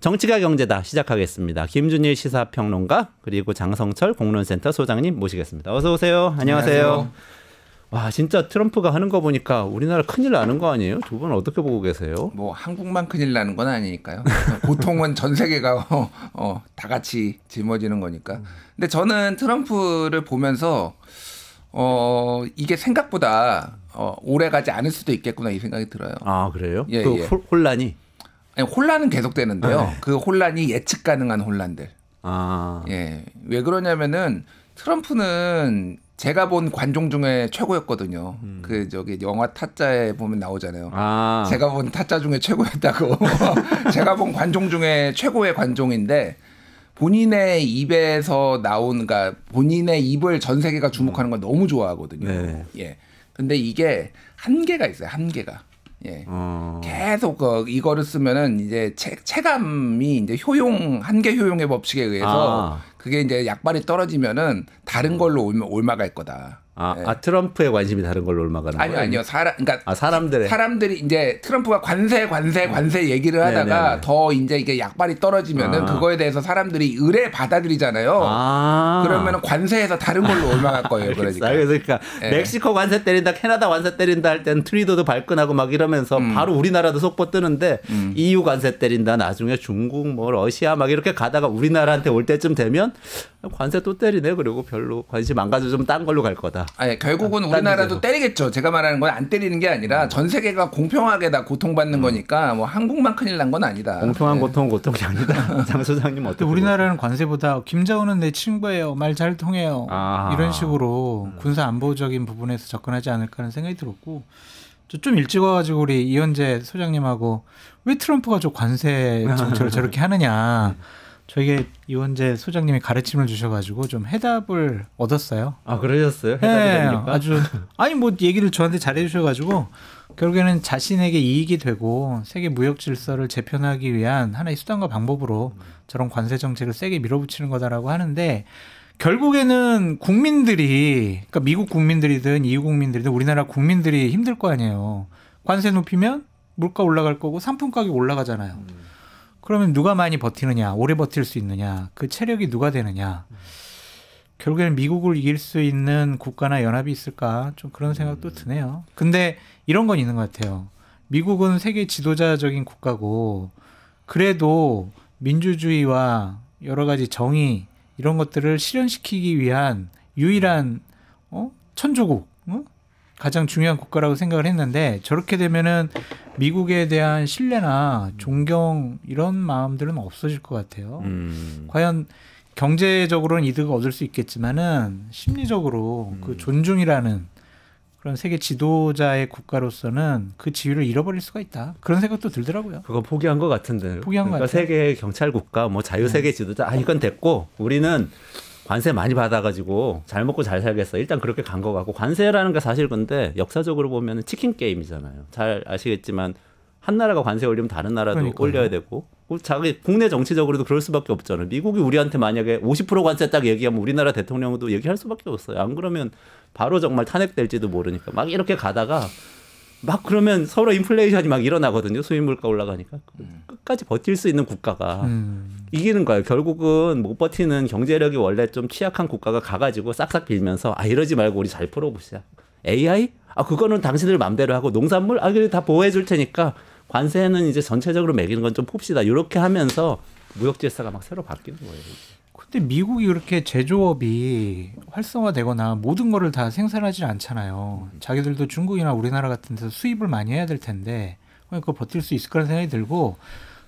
정치가 경제다 시작하겠습니다. 김준일 시사평론가 그리고 장성철 공론센터 소장님 모시겠습니다. 어서 오세요. 안녕하세요. 와 진짜 트럼프가 하는 거 보니까 우리나라 큰일 나는 거 아니에요? 두 분 어떻게 보고 계세요? 뭐 한국만 큰일 나는 건 아니니까요. 고통은 전 세계가 다 같이 짊어지는 거니까. 근데 저는 트럼프를 보면서 이게 생각보다 오래 가지 않을 수도 있겠구나 이 생각이 들어요. 아 그래요? 예, 그 예. 혼란이? 아니, 혼란은 계속되는데요. 네. 그 혼란이 예측 가능한 혼란들. 아. 예. 왜 그러냐면은 트럼프는 제가 본 관종 중에 최고였거든요. 그 저기 영화 타짜에 보면 나오잖아요. 아. 제가 본 타짜 중에 최고였다고. 제가 본 관종 중에 최고의 관종인데 본인의 입에서 나온 그러니까 본인의 입을 전 세계가 주목하는 걸 너무 좋아하거든요. 네. 예. 근데 이게 한계가 있어요. 한계가. 예. 계속 이거를 쓰면은 이제 체감이 이제 한계 효용의 법칙에 의해서 그게 이제 약발이 떨어지면은 다른 걸로 옮아갈 거다. 예. 트럼프의 관심이 다른 걸로 올라가는 거예요? 아니요. 그러니까 사람들이 이제 트럼프가 관세 얘기를 하다가 네네네. 더 이제 이게 약발이 떨어지면은 그거에 대해서 사람들이 의뢰 받아들이잖아요. 그러면은 관세에서 다른 걸로 올라갈 거예요. 그러니까 예. 멕시코 관세 때린다, 캐나다 관세 때린다 할 때는 트리도도 발끈하고 막 이러면서 바로 우리나라도 속보 뜨는데 EU 관세 때린다, 나중에 중국, 뭐 러시아 막 이렇게 가다가 우리나라한테 올 때쯤 되면 관세 또 때리네. 그리고 별로 관심 안 가지고 좀 딴 걸로 갈 거다. 아니, 결국은 우리나라도 때리겠죠. 제가 말하는 건 안 때리는 게 아니라 전 세계가 공평하게 다 고통받는 거니까 뭐 한국만 큰일 난 건 아니다. 공평한 고통이 아니다. 장 소장님 어떻게? 우리나라는 관세보다 김정은은 내 친구예요. 말 잘 통해요. 이런 식으로 군사 안보적인 부분에서 접근하지 않을까 하는 생각이 들었고 좀 일찍 와가지고 우리 이현재 소장님하고 왜 트럼프가 저 관세 정책을 저렇게 하느냐. 저에게 이원재 소장님이 가르침을 주셔가지고 좀 해답을 얻었어요. 아 그러셨어요? 해답이 네, 됩니까? 아주 아니 뭐 얘기를 저한테 잘해주셔가지고 결국에는 자신에게 이익이 되고 세계 무역 질서를 재편하기 위한 하나의 수단과 방법으로 저런 관세 정책을 세게 밀어붙이는 거다라고 하는데 결국에는 국민들이 그러니까 미국 국민들이든 EU 국민들이든 우리나라 국민들이 힘들 거 아니에요. 관세 높이면 물가 올라갈 거고 상품 가격 올라가잖아요. 그러면 누가 많이 버티느냐, 오래 버틸 수 있느냐, 그 체력이 누가 되느냐. 결국에는 미국을 이길 수 있는 국가나 연합이 있을까? 좀 그런 생각도 드네요. 근데 이런 건 있는 것 같아요. 미국은 세계 지도자적인 국가고 그래도 민주주의와 여러 가지 정의 이런 것들을 실현시키기 위한 유일한 천조국, 가장 중요한 국가라고 생각을 했는데 저렇게 되면은 미국에 대한 신뢰나 존경 이런 마음들은 없어질 것 같아요. 과연 경제적으로는 이득을 얻을 수 있겠지만은 심리적으로 그 존중이라는 그런 세계 지도자의 국가로서는 그 지위를 잃어버릴 수가 있다. 그런 생각도 들더라고요. 그거 포기한 것 같은데. 포기한 것 같아요. 세계 경찰 국가, 뭐 자유 세계 지도자, 이건 됐고 우리는 관세 많이 받아가지고 잘 먹고 잘 살겠어. 일단 그렇게 간 것 같고 관세라는 게 사실 근데 역사적으로 보면 치킨 게임이잖아요. 잘 아시겠지만 한 나라가 관세 올리면 다른 나라도 그러니까요. 올려야 되고 자기 국내 정치적으로도 그럴 수밖에 없잖아요. 미국이 우리한테 만약에 50% 관세 딱 얘기하면 우리나라 대통령도 얘기할 수밖에 없어요. 안 그러면 바로 정말 탄핵될지도 모르니까 막 이렇게 가다가 막 그러면 서로 인플레이션이 막 일어나거든요. 수입 물가 올라가니까 끝까지 버틸 수 있는 국가가 이기는 거예요. 결국은 못 버티는 경제력이 원래 좀 취약한 국가가 가가지고 싹싹 빌면서 이러지 말고 우리 잘 풀어보시자. AI? 그거는 당신들 마음대로 하고 농산물? 그래 다 보호해 줄 테니까 관세는 이제 전체적으로 매기는 건 좀 풉시다. 이렇게 하면서 무역 질서가 막 새로 바뀌는 거예요. 근데 미국이 그렇게 제조업이 활성화되거나 모든 거를 다 생산하지 않잖아요. 자기들도 중국이나 우리나라 같은 데서 수입을 많이 해야 될 텐데 그거 버틸 수 있을 거라는 생각이 들고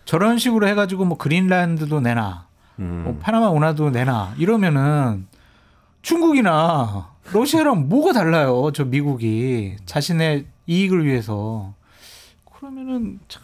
저런 식으로 해가지고 뭐 그린란드도 내놔 뭐 파나마 운하도 내놔 이러면은 중국이나 러시아랑 뭐가 달라요. 저 미국이 자신의 이익을 위해서 그러면은 참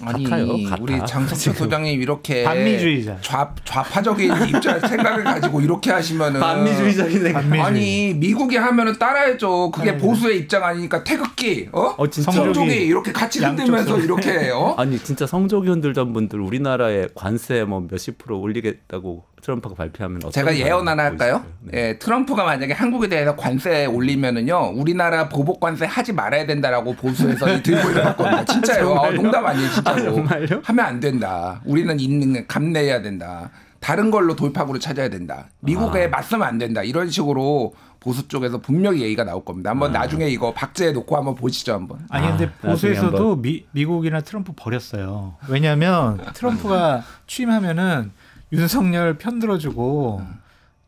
아니 같아요. 우리 장성철 소장님 이렇게 반미주의자 좌파적인 입장 생각을 가지고 이렇게 하시면은 반미주의적인 생각. 아니 미국이 하면은 따라야죠. 그게 보수의 입장 아니니까 태극기, 성조기 이렇게 같이 흔들면서 이렇게 아니 진짜 성조기 흔들던 분들 우리나라에 관세 뭐 몇십 프로 올리겠다고 트럼프가 발표하면 제가 예언 하나 할까요? 네. 예, 트럼프가 만약에 한국에 대해서 관세 올리면은요, 우리나라 보복 관세 하지 말아야 된다라고 보수에서 들고 일어날 겁니다. 진짜요. 농담 아니에요, 진짜로. 정말요? 하면 안 된다. 우리는 있는 감내해야 된다. 다른 걸로 돌파구를 찾아야 된다. 미국에 맞서면 안 된다. 이런 식으로 보수 쪽에서 분명히 얘기가 나올 겁니다. 한번 나중에 이거 박제해 놓고 한번 보시죠, 한번. 아니 근데 보수에서도 한번. 미국이나 트럼프 버렸어요. 왜냐하면 트럼프가 취임하면은 윤석열 편들어주고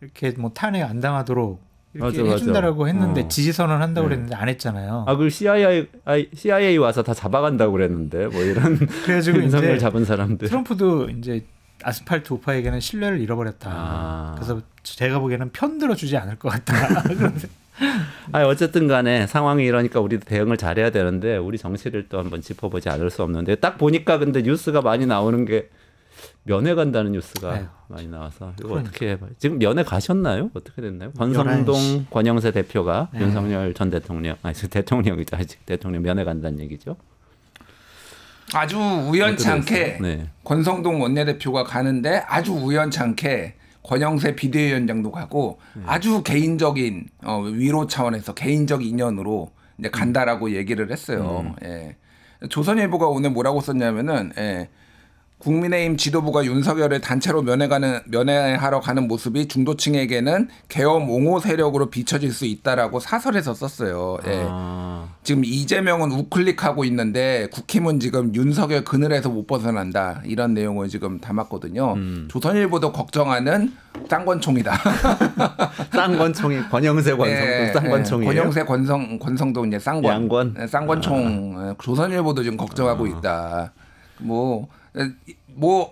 이렇게 뭐 탄핵 안 당하도록 이렇게 맞아. 해준다라고 했는데 지지선언 한다고 그랬는데 안 했잖아요. 그 CIA 와서 다 잡아간다고 그랬는데 뭐 이런 그래가지고 윤석열 이제 잡은 사람들. 트럼프도 이제 아스팔트 우파에게는 신뢰를 잃어버렸다. 그래서 제가 보기에는 편들어주지 않을 것 같다. 어쨌든 간에 상황이 이러니까 우리도 대응을 잘해야 되는데 우리 정치를 또 한번 짚어보지 않을 수 없는데 딱 보니까 근데 뉴스가 많이 나오는 게 면회 간다는 뉴스가 많이 나와서 이거 어떻게 해봐요? 지금 면회 가셨나요? 어떻게 됐나요? 권성동 권영세 대표가 윤석열 전 대통령 대통령이죠. 아직 대통령 면회 간다는 얘기죠. 아주 우연치 않게 권성동 원내대표가 가는데 아주 우연치 않게 권영세 비대위원장도 가고 아주 개인적인 위로 차원에서 개인적 인연으로 이제 간다라고 얘기를 했어요. 예. 조선일보가 오늘 뭐라고 썼냐면은 국민의힘 지도부가 윤석열을 단체로 면회하러 가는 모습이 중도층에게는 계엄 옹호 세력으로 비춰질 수 있다라고 사설에서 썼어요. 예. 지금 이재명은 우클릭하고 있는데 국힘은 지금 윤석열 그늘에서 못 벗어난다. 이런 내용을 지금 담았거든요. 조선일보도 걱정하는 쌍권총이다. 쌍권총이 권영세 권성동 쌍권총이에요. 권영세 권성동 이제 쌍권. 양권. 쌍권총. 조선일보도 지금 걱정하고 있다. 뭐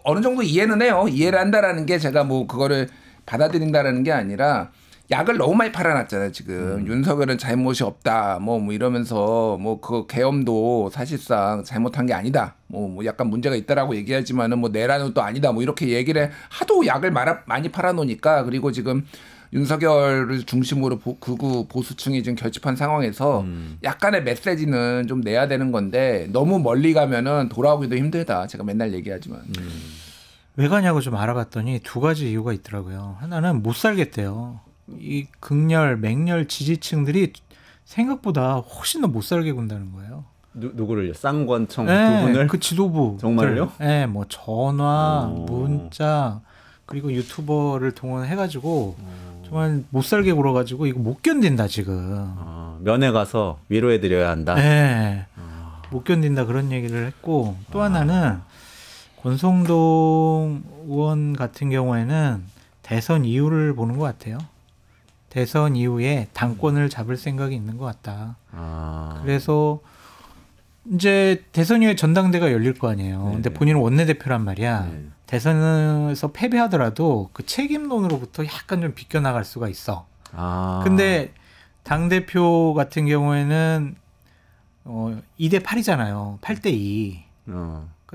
어느 정도 이해는 해요. 이해를 한다라는 게 제가 뭐 그거를 받아들인다라는 게 아니라 약을 너무 많이 팔아놨잖아요. 지금 윤석열은 잘못이 없다. 뭐 이러면서 뭐 그 계엄도 사실상 잘못한 게 아니다. 뭐 약간 문제가 있다라고 얘기하지만은 뭐 내란은 또 아니다. 뭐 이렇게 얘기를 하도 약을 많이 팔아놓으니까 그리고 지금 윤석열을 중심으로 극우 보수층이 지금 결집한 상황에서 약간의 메시지는 좀 내야 되는 건데 너무 멀리 가면은 돌아오기도 힘들다. 제가 맨날 얘기하지만. 왜 가냐고 좀 알아봤더니 두 가지 이유가 있더라고요. 하나는 못 살겠대요. 이 극렬, 맹렬 지지층들이 생각보다 훨씬 더 못 살게 군다는 거예요. 누구를요? 쌍권총 두 분을? 그 지도부. 정말요? 네, 뭐 전화, 문자 그리고 유튜버를 동원해가지고 정말 못 살게 굴어가지고 이거 못 견딘다 지금. 면회 가서 위로해드려야 한다. 네, 못 견딘다 그런 얘기를 했고 또 하나는 권성동 의원 같은 경우에는 대선 이후를 보는 것 같아요. 대선 이후에 당권을 잡을 생각이 있는 것 같다. 그래서 이제 대선 이후에 전당대가 열릴 거 아니에요. 근데 본인은 원내대표란 말이야. 대선에서 패배하더라도 그 책임론으로부터 약간 좀 비껴나갈 수가 있어. 근데 당대표 같은 경우에는 2대 8이잖아요. 8대 2.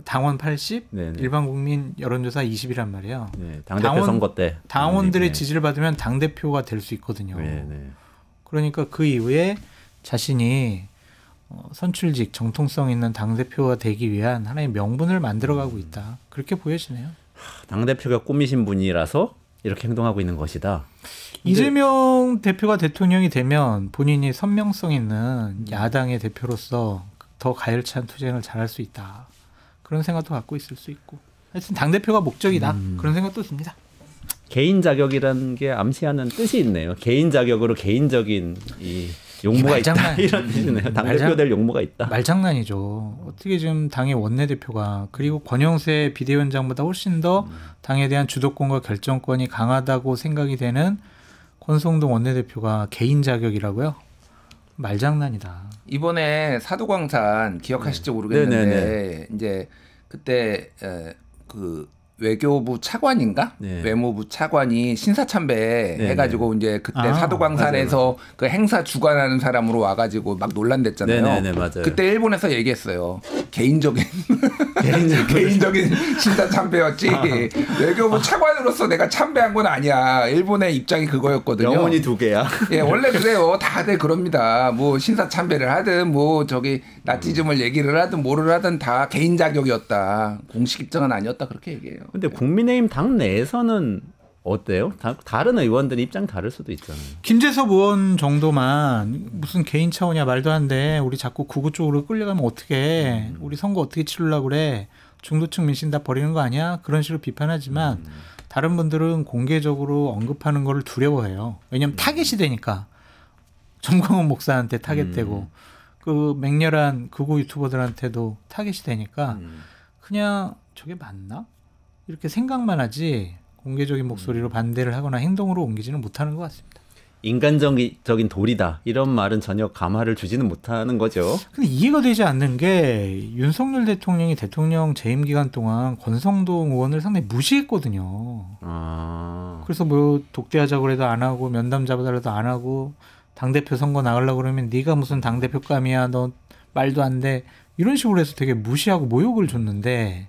당원 80, 일반 국민 여론조사 20이란 말이에요. 당대표 선거 때. 당원들의 지지를 받으면 당대표가 될 수 있거든요. 그러니까 그 이후에 자신이 선출직, 정통성 있는 당대표가 되기 위한 하나의 명분을 만들어가고 있다. 그렇게 보여지네요. 당대표가 꾸미신 분이라서 이렇게 행동하고 있는 것이다. 이재명 대표가 대통령이 되면 본인이 선명성 있는 야당의 대표로서 더 가열찬 투쟁을 잘할 수 있다. 그런 생각도 갖고 있을 수 있고. 하여튼 당대표가 목적이다. 그런 생각도 듭니다. 개인 자격이라는 게 암시하는 뜻이 있네요. 개인 자격으로 개인적인 이 용무가 있다. 이런 뜻이네요. 당대표 될 용무가 있다. 말장난이죠. 어떻게 지금 당의 원내대표가 그리고 권영세 비대위원장보다 훨씬 더 당에 대한 주도권과 결정권이 강하다고 생각이 되는 권성동 원내대표가 개인 자격이라고요? 말장난이다. 이번에 사도광산 기억하실지 모르겠는데 이제 그때 그 외교부 차관인가 외무부 차관이 신사참배 해가지고 이제 그때 사도광산에서 맞아요. 그 행사 주관하는 사람으로 와가지고 막 논란됐잖아요. 맞아요. 그때 일본에서 얘기했어요. 개인적인 신사참배였지. 외교부 차관으로서 내가 참배한 건 아니야. 일본의 입장이 그거였거든요. 영혼이 두 개야. 예, 원래 그래요. 다들 그럽니다. 뭐 신사참배를 하든 뭐 저기 나치즘을 얘기를 하든 뭐를 하든 다 개인 자격이었다. 공식 입장은 아니었다 그렇게 얘기해요. 근데 국민의힘 당 내에서는 어때요? 다른 의원들이 입장이 다를 수도 있잖아요. 김재섭 의원 정도만 무슨 개인 차원이야 말도 안 돼. 우리 자꾸 구구 쪽으로 끌려가면 어떡해. 우리 선거 어떻게 치르려고 그래. 중도층 민심 다 버리는 거 아니야? 그런 식으로 비판하지만 다른 분들은 공개적으로 언급하는 거를 두려워해요. 왜냐하면 타겟이 되니까. 정광훈 목사한테 타겟되고 그 맹렬한 극우 유튜버들한테도 타겟이 되니까 그냥 저게 맞나? 이렇게 생각만 하지 공개적인 목소리로 반대를 하거나 행동으로 옮기지는 못하는 것 같습니다. 인간적인 도리다 이런 말은 전혀 감화를 주지는 못하는 거죠. 근데 이해가 되지 않는 게 윤석열 대통령이 대통령 재임 기간 동안 권성동 의원을 상당히 무시했거든요. 그래서 뭐 독대하자고 해도 안 하고 면담 잡아달라도 안 하고 당대표 선거 나가려고 그러면 네가 무슨 당대표감이야 너 말도 안 돼 이런 식으로 해서 되게 무시하고 모욕을 줬는데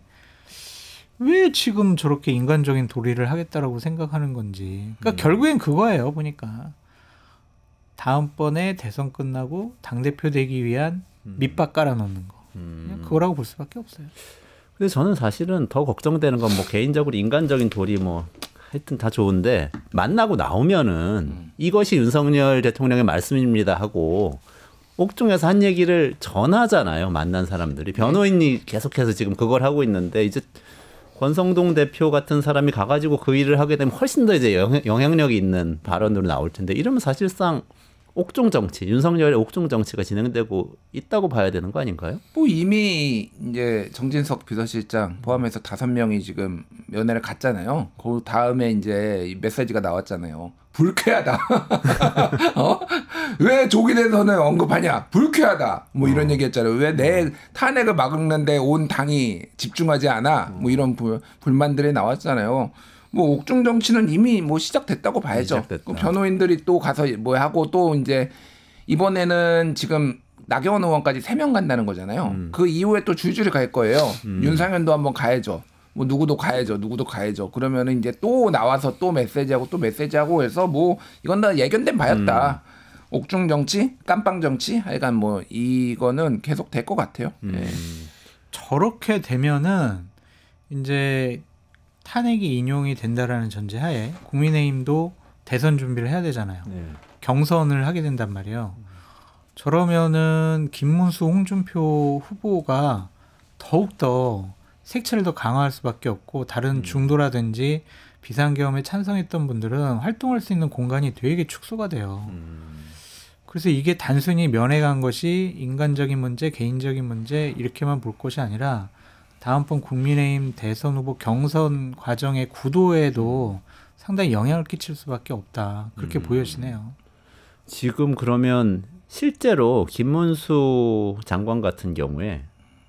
왜 지금 저렇게 인간적인 도리를 하겠다라고 생각하는 건지. 그러니까 결국엔 그거예요. 보니까. 다음번에 대선 끝나고 당대표 되기 위한 밑밥 깔아놓는 거. 그냥 그거라고 볼 수밖에 없어요. 근데 저는 사실은 더 걱정되는 건 뭐 개인적으로 인간적인 도리 뭐 하여튼 다 좋은데 만나고 나오면은 이것이 윤석열 대통령의 말씀입니다 하고 옥중에서 한 얘기를 전하잖아요. 만난 사람들이. 변호인이 계속해서 지금 그걸 하고 있는데 이제 권성동 대표 같은 사람이 가가지고 그 일을 하게 되면 훨씬 더 이제 영향력이 있는 발언으로 나올 텐데 이러면 사실상 옥중 정치, 윤석열의 옥중 정치가 진행되고 있다고 봐야 되는 거 아닌가요? 뭐 이미 이제 정진석 비서실장 포함해서 5명이 지금 면회를 갔잖아요. 그 다음에 이제 메시지가 나왔잖아요. 불쾌하다. 왜 조기대선을 언급하냐? 불쾌하다. 뭐 이런 얘기했잖아요. 왜 내 탄핵을 막는데 온 당이 집중하지 않아? 뭐 이런 불만들이 나왔잖아요. 뭐 옥중 정치는 이미 뭐 시작됐다고 봐야죠. 그 변호인들이 또 가서 뭐 하고 또 이제 이번에는 지금 나경원 의원까지 3명 간다는 거잖아요. 그 이후에 또 줄줄이 갈 거예요. 윤상현도 한번 가야죠. 뭐 누구도 가야죠. 그러면은 이제 또 나와서 또 메시지하고 해서 뭐 이건 다 예견된 바였다. 옥중 정치, 깜빵 정치, 하여간 뭐 이거는 계속 될 것 같아요. 네. 저렇게 되면은 이제 탄핵이 인용이 된다라는 전제하에 국민의힘도 대선 준비를 해야 되잖아요. 네. 경선을 하게 된단 말이에요. 저러면은 김문수, 홍준표 후보가 더욱더 색채를 더 강화할 수밖에 없고 다른 중도라든지 비상계엄에 찬성했던 분들은 활동할 수 있는 공간이 되게 축소가 돼요. 그래서 이게 단순히 면회 간 것이 인간적인 문제, 개인적인 문제 이렇게만 볼 것이 아니라 다음번 국민의힘 대선 후보 경선 과정의 구도에도 상당히 영향을 끼칠 수밖에 없다. 그렇게 보여지네요. 지금 그러면 실제로 김문수 장관 같은 경우에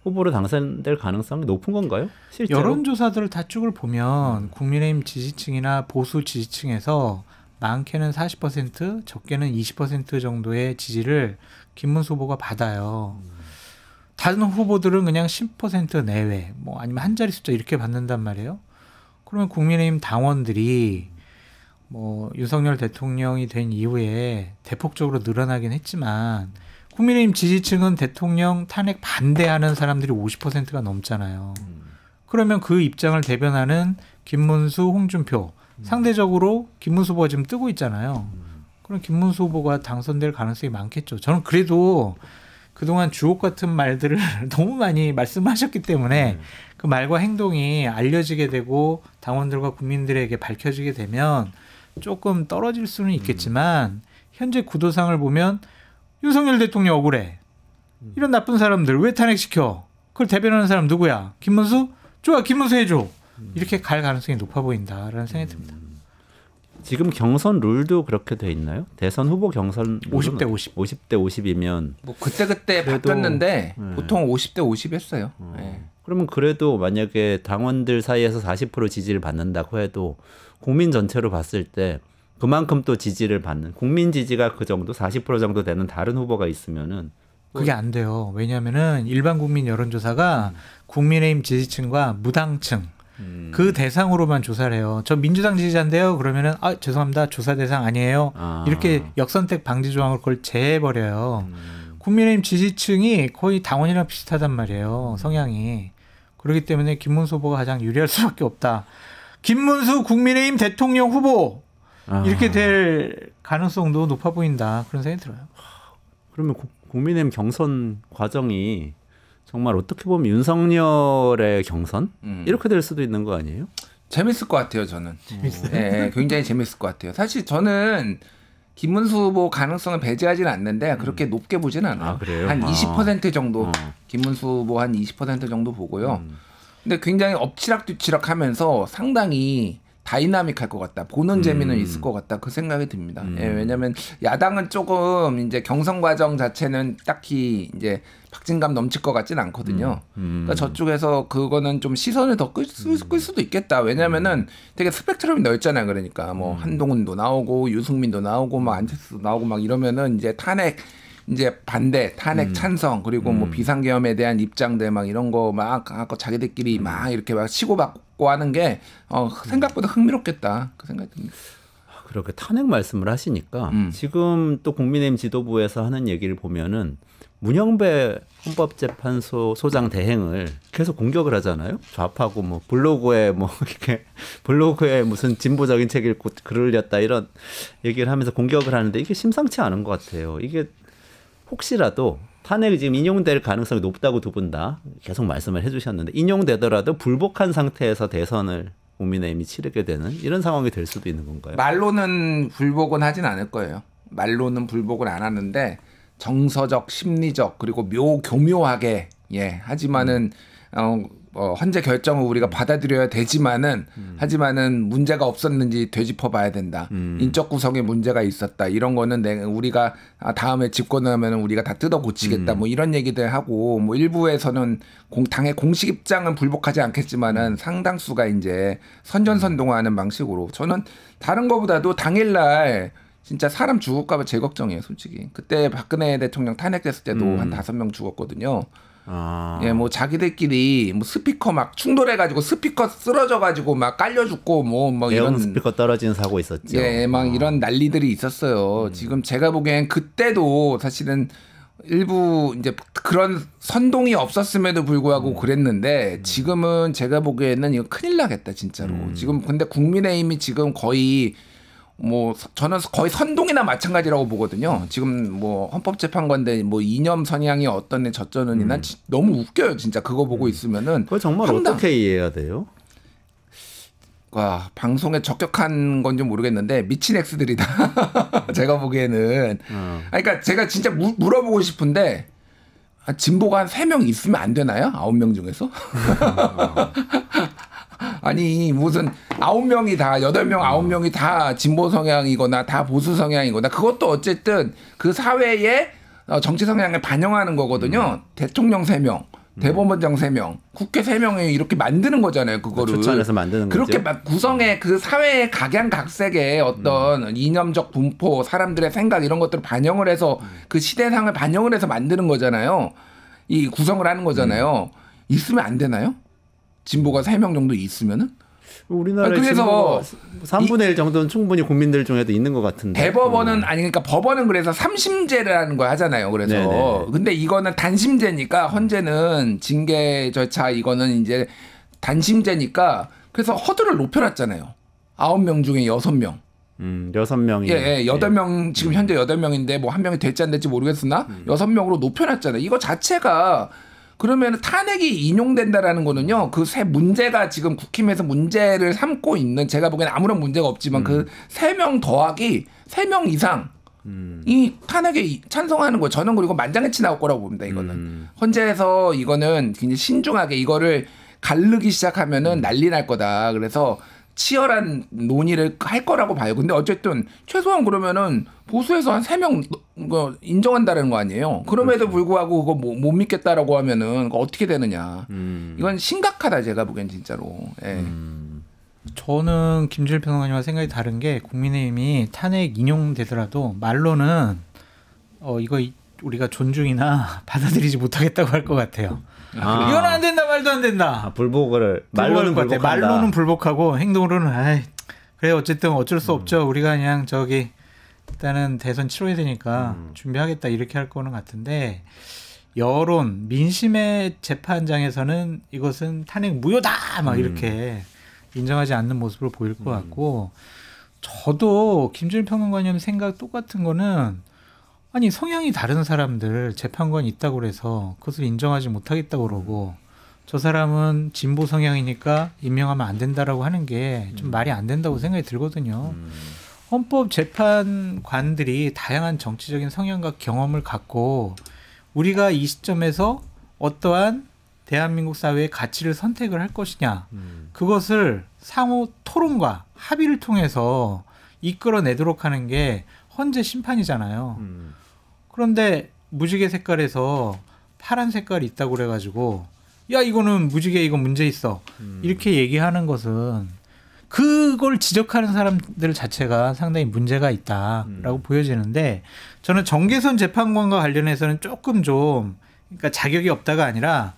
후보로 당선될 가능성이 높은 건가요? 실제로? 여론조사들을 다 쭉을 보면 국민의힘 지지층이나 보수 지지층에서 많게는 40%, 적게는 20% 정도의 지지를 김문수 후보가 받아요. 다른 후보들은 그냥 10% 내외, 뭐 아니면 한 자리 숫자 이렇게 받는단 말이에요. 그러면 국민의힘 당원들이 뭐 윤석열 대통령이 된 이후에 대폭적으로 늘어나긴 했지만 국민의힘 지지층은 대통령 탄핵 반대하는 사람들이 50%가 넘잖아요. 그러면 그 입장을 대변하는 김문수, 홍준표 상대적으로 김문수 후보가 지금 뜨고 있잖아요. 그럼 김문수 후보가 당선될 가능성이 많겠죠. 저는 그래도 그동안 주옥 같은 말들을 너무 많이 말씀하셨기 때문에 그 말과 행동이 알려지게 되고 당원들과 국민들에게 밝혀지게 되면 조금 떨어질 수는 있겠지만 현재 구도상을 보면 윤석열 대통령 억울해. 이런 나쁜 사람들 왜 탄핵시켜? 그걸 대변하는 사람 누구야? 김문수? 좋아, 김문수 해줘. 이렇게 갈 가능성이 높아 보인다라는 생각이 듭니다. 지금 경선 룰도 그렇게 돼 있나요? 대선 후보 경선 50대 50. 50대 50이면 뭐 그때 바뀌었는데 보통 50대 50 했어요. 네. 그러면 그래도 만약에 당원들 사이에서 40% 지지를 받는다고 해도 국민 전체로 봤을 때 그만큼 또 지지를 받는 국민 지지가 그 정도 40% 정도 되는 다른 후보가 있으면은 그게 안 돼요. 왜냐하면은 일반 국민 여론조사가 국민의힘 지지층과 무당층 그 대상으로만 조사를 해요. 저 민주당 지지자인데요. 그러면은 죄송합니다. 조사 대상 아니에요. 이렇게 역선택 방지 조항을 그걸 제해버려요. 국민의힘 지지층이 거의 당원이랑 비슷하단 말이에요. 성향이. 그렇기 때문에 김문수 후보가 가장 유리할 수밖에 없다. 김문수 국민의힘 대통령 후보 이렇게 될 가능성도 높아 보인다. 그런 생각이 들어요. 그러면 국민의힘 경선 과정이 정말 어떻게 보면 윤석열의 경선 이렇게 될 수도 있는 거 아니에요? 재밌을 것 같아요, 저는. 네, 굉장히 재밌을 것 같아요. 사실 저는 김문수 후보 가능성을 배제하지는 않는데 그렇게 높게 보진 않아요. 그래요? 한 20% 정도. 김문수 후보 한 20% 정도 보고요. 근데 굉장히 엎치락뒤치락 하면서 상당히 다이나믹할 것 같다. 보는 재미는 있을 것 같다. 그 생각이 듭니다. 예, 왜냐하면 야당은 조금 이제 경선 과정 자체는 딱히 이제 박진감 넘칠 것 같진 않거든요. 그러니까 저쪽에서 그거는 좀 시선을 더 끌 수도 있겠다. 왜냐하면은 되게 스펙트럼이 넓잖아요. 그러니까 뭐 한동훈도 나오고 유승민도 나오고 막 안철수도 나오고 막 이러면은 이제 탄핵 이제 반대, 탄핵 찬성, 그리고 뭐 비상계엄에 대한 입장들 막 이런 거 막 자기들끼리 막 이렇게 막 치고받고 하는 게 생각보다 흥미롭겠다. 그 생각이 듭니다. 그렇게 탄핵 말씀을 하시니까 지금 또 국민의힘 지도부에서 하는 얘기를 보면은 문영배 헌법재판소 소장 대행을 계속 공격을 하잖아요. 좌파고 뭐 블로그에 뭐 이렇게 블로그에 무슨 진보적인 책 읽고 글을 올렸다 이런 얘기를 하면서 공격을 하는데 이게 심상치 않은 것 같아요. 이게 혹시라도 탄핵이 지금 인용될 가능성이 높다고 두 분 다 계속 말씀을 해주셨는데 인용되더라도 불복한 상태에서 대선을 국민의힘이 치르게 되는 이런 상황이 될 수도 있는 건가요? 말로는 불복은 하진 않을 거예요. 말로는 불복을 안 하는데 정서적, 심리적 그리고 교묘하게 하지만은 헌재 결정을 우리가 받아들여야 되지만은 하지만은 문제가 없었는지 되짚어봐야 된다. 인적 구성에 문제가 있었다. 이런 거는 우리가 다음에 집권하면 우리가 다 뜯어 고치겠다. 뭐 이런 얘기들 하고 뭐 일부에서는 당의 공식 입장은 불복하지 않겠지만은 상당수가 이제 선전선동하는 방식으로 저는 다른 거보다도 당일날 진짜 사람 죽을까봐 제일 걱정이에요, 솔직히. 그때 박근혜 대통령 탄핵됐을 때도 한 5명 죽었거든요. 예, 뭐 자기들끼리 뭐 스피커 막 충돌해가지고 스피커 쓰러져가지고 막 깔려 죽고 뭐 이런 스피커 떨어지는 사고 있었죠. 예, 막 이런 난리들이 있었어요. 지금 제가 보기엔 그때도 사실은 일부 이제 그런 선동이 없었음에도 불구하고 그랬는데 지금은 제가 보기에는 이거 큰일 나겠다 진짜로. 지금 근데 국민의힘이 지금 거의 뭐 저는 거의 선동이나 마찬가지라고 보거든요. 지금 뭐 헌법재판관인데 뭐 이념 성향이 어떤 저쩌느니 난 너무 웃겨요. 진짜 그거 보고 있으면은. 그거 정말 어떻게 이해해야 돼요? 와, 방송에 적격한 건지 모르겠는데 미친 X들이다. 제가 보기에는. 그러니까 제가 진짜 물어보고 싶은데 진보가 한 3명 있으면 안 되나요? 9명 중에서? 아니 무슨 9명이 다 8명 9명이 다 진보 성향이거나 다 보수 성향이거나 그것도 어쨌든 그 사회의 정치 성향을 반영하는 거거든요. 대통령 3명, 대법원장 3명, 국회 3명이 이렇게 만드는 거잖아요. 그거를 추천해서 만드는 그렇게 거죠. 막 구성의 그 사회의 각양각색의 어떤 이념적 분포, 사람들의 생각 이런 것들을 반영을 해서 그 시대상을 반영을 해서 만드는 거잖아요. 이 구성을 하는 거잖아요. 있으면 안 되나요? 진보가 3명 정도 있으면은? 우리나라에 그래서 3분의 1 정도는 충분히 국민들 중에도 있는 것 같은데. 대법원은 아니 그러니까 법원은 그래서 3심제라는 거 하잖아요. 그래서 네네. 근데 이거는 단심제니까 헌재는 징계 절차 이거는 이제 단심제니까 그래서 허들을 높여놨잖아요. 9명 중에 6명. 6명이. 예, 8명 지금 현재 8명인데 뭐 한 명이 될지 안 될지 모르겠으나 6명으로 높여놨잖아요. 이거 자체가 그러면 탄핵이 인용된다라는 거는요. 그 세 문제가 지금 국힘에서 문제를 삼고 있는 제가 보기에는 아무런 문제가 없지만 그 3명 더하기 3명 이상 이 탄핵에 찬성하는 거 저는 그리고 만장일치 나올 거라고 봅니다. 이거는 헌재에서 이거는 굉장히 신중하게 이거를 가르기 시작하면은 난리 날 거다. 그래서 치열한 논의를 할 거라고 봐요. 근데 어쨌든 최소한 그러면은 보수에서 한 3명 인정한다는 거 아니에요. 그럼에도 그렇죠. 불구하고 그거 못 믿겠다라고 하면은 어떻게 되느냐. 이건 심각하다 제가 보기엔 진짜로. 예. 저는 김주일 평론가님과 생각이 다른 게 국민의힘이 탄핵 인용되더라도 말로는 이거 우리가 존중이나 받아들이지 못하겠다고 할 것 같아요. 이건 안 된다 말도 안 된다. 불복을 말로는 불복한다. 말로는 불복하고 행동으로는 그래 어쨌든 어쩔 수 없죠. 우리가 그냥 일단은 대선 치러야 되니까 준비하겠다 이렇게 할 거는 같은데 여론 민심의 재판장에서는 이것은 탄핵 무효다 막 이렇게 인정하지 않는 모습을 보일 것 같고 저도 김준일 평론가님 생각 똑같은 거는 아니 성향이 다른 사람들 재판관이 있다고 그래서 그것을 인정하지 못하겠다고 그러고 저 사람은 진보 성향이니까 임명하면 안 된다라고 하는 게 좀 말이 안 된다고 생각이 들거든요. 헌법재판관들이 다양한 정치적인 성향과 경험을 갖고 우리가 이 시점에서 어떠한 대한민국 사회의 가치를 선택을 할 것이냐 그것을 상호 토론과 합의를 통해서 이끌어내도록 하는 게 헌재 심판이잖아요. 그런데 무지개 색깔에서 파란 색깔이 있다고 그래가지고 야 이거는 무지개 이거 문제 있어 이렇게 얘기하는 것은 그걸 지적하는 사람들 자체가 상당히 문제가 있다라고 보여지는데 저는 정계선 재판관과 관련해서는 조금 좀 그러니까 자격이 없다가 아니라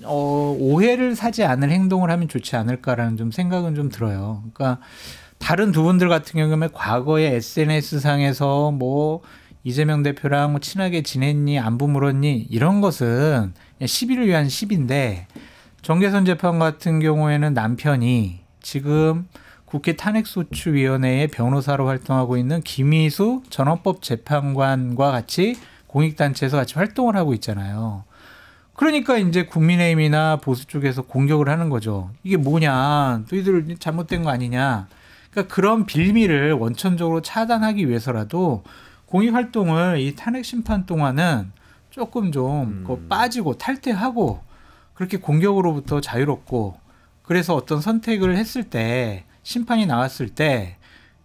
오해를 사지 않을 행동을 하면 좋지 않을까라는 좀 생각은 좀 들어요. 그러니까 다른 두 분들 같은 경우에 과거에 SNS상에서 뭐 이재명 대표랑 뭐 친하게 지냈니 안부 물었니 이런 것은 시비를 위한 시비인데 정계선 재판 같은 경우에는 남편이 지금 국회 탄핵소추위원회의 변호사로 활동하고 있는 김희수 전 헌법재판관과 같이 공익단체에서 같이 활동을 하고 있잖아요. 그러니까 이제 국민의힘이나 보수 쪽에서 공격을 하는 거죠. 이게 뭐냐, 너희들 잘못된 거 아니냐. 그러니까 그런 빌미를 원천적으로 차단하기 위해서라도 공익활동을 이 탄핵 심판 동안은 조금 좀 빠지고 탈퇴하고 그렇게 공격으로부터 자유롭고 그래서 어떤 선택을 했을 때 심판이 나왔을 때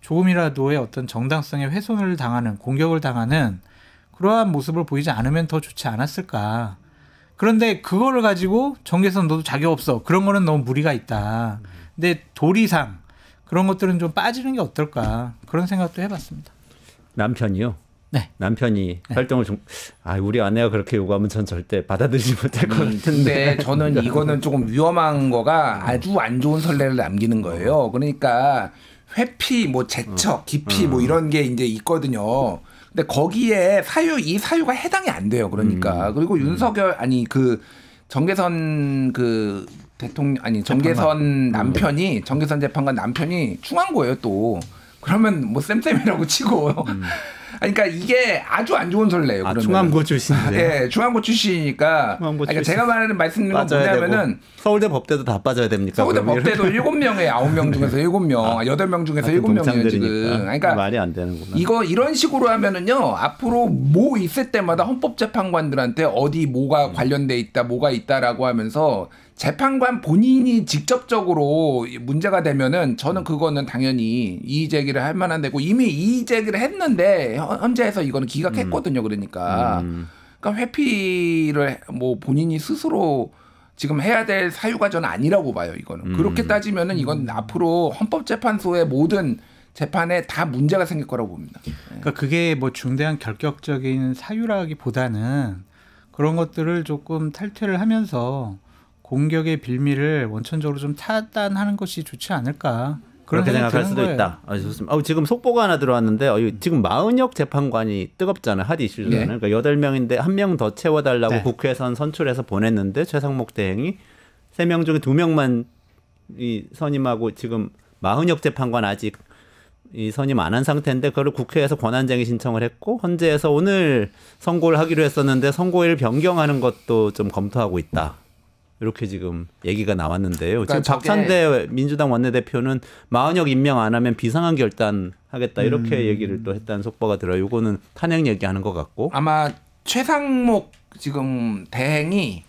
조금이라도의 어떤 정당성에 훼손을 당하는 공격을 당하는 그러한 모습을 보이지 않으면 더 좋지 않았을까. 그런데 그거를 가지고 정계선 너도 자격 없어. 그런 거는 너무 무리가 있다. 근데 도리상 그런 것들은 좀 빠지는 게 어떨까. 그런 생각도 해봤습니다. 남편이요? 네. 남편이 활동을 좀 우리 아내가 그렇게 요구하면 전 절대 받아들이지 못할 것 같은데. 저는 이거는 조금 위험한 거가 아주 안 좋은 선례를 남기는 거예요. 그러니까 회피, 뭐 제척, 기피 뭐 이런 게 이제 있거든요. 근데 거기에 이 사유가 해당이 안 돼요. 그러니까 그리고 윤석열 그 정계선 그 대통령 정계선 남편이 정계선 재판관 남편이 충한 거예요 또. 그러면 뭐 쌤쌤이라고 치고. 그러니까 이게 아주 안 좋은 선례예요. 충암고 출신인데. 네, 충암고 출신이니까. 그러니까 제가 말씀드리는 건 뭐냐면은 서울대 법대도 다 빠져야 됩니까? 서울대 법대도 7명에 9명 중에서 7명, 8명 중에서 7명이에요 지금. 그러니까 말이 안 되는구나. 이런 식으로 하면은요 앞으로 뭐 있을 때마다 헌법재판관들한테 어디 뭐가 관련돼 있다, 뭐가 있다라고 하면서. 재판관 본인이 직접적으로 문제가 되면은 저는 그거는 당연히 이의 제기를 할 만한 데고 이미 이의 제기를 했는데 헌재에서 이거는 기각했거든요. 그러니까 회피를 뭐 본인이 스스로 지금 해야 될 사유가 저는 아니라고 봐요. 이거는 그렇게 따지면은 이건 앞으로 헌법재판소의 모든 재판에 다 문제가 생길 거라고 봅니다. 그러니까 그게 뭐 중대한 결격적인 사유라기보다는 그런 것들을 조금 탈퇴를 하면서. 공격의 빌미를 원천적으로 좀 차단하는 것이 좋지 않을까. 그렇게 생각할 수도 거예요. 있다. 좋습니다. 지금 속보가 하나 들어왔는데 지금 마은혁 재판관이 뜨겁잖아요. 핫 이슈잖아요. 그러니까 8명인데 1명 더 채워달라고 국회에선 선출해서 보냈는데 최상목 대행이 3명 중에 2명만 선임하고 지금 마은혁 재판관 아직 선임 안 한 상태인데 그걸 국회에서 권한쟁의 신청을 했고 헌재에서 오늘 선고를 하기로 했었는데 선고일 변경하는 것도 좀 검토하고 있다. 이렇게 지금 얘기가 나왔는데요. 그러니까 지금 박찬대 민주당 원내대표는 마은혁 임명 안 하면 비상한 결단하겠다 이렇게 얘기를 또 했다는 속보가 들어요. 이거는 탄핵 얘기하는 것 같고. 아마 최상목 지금 대행이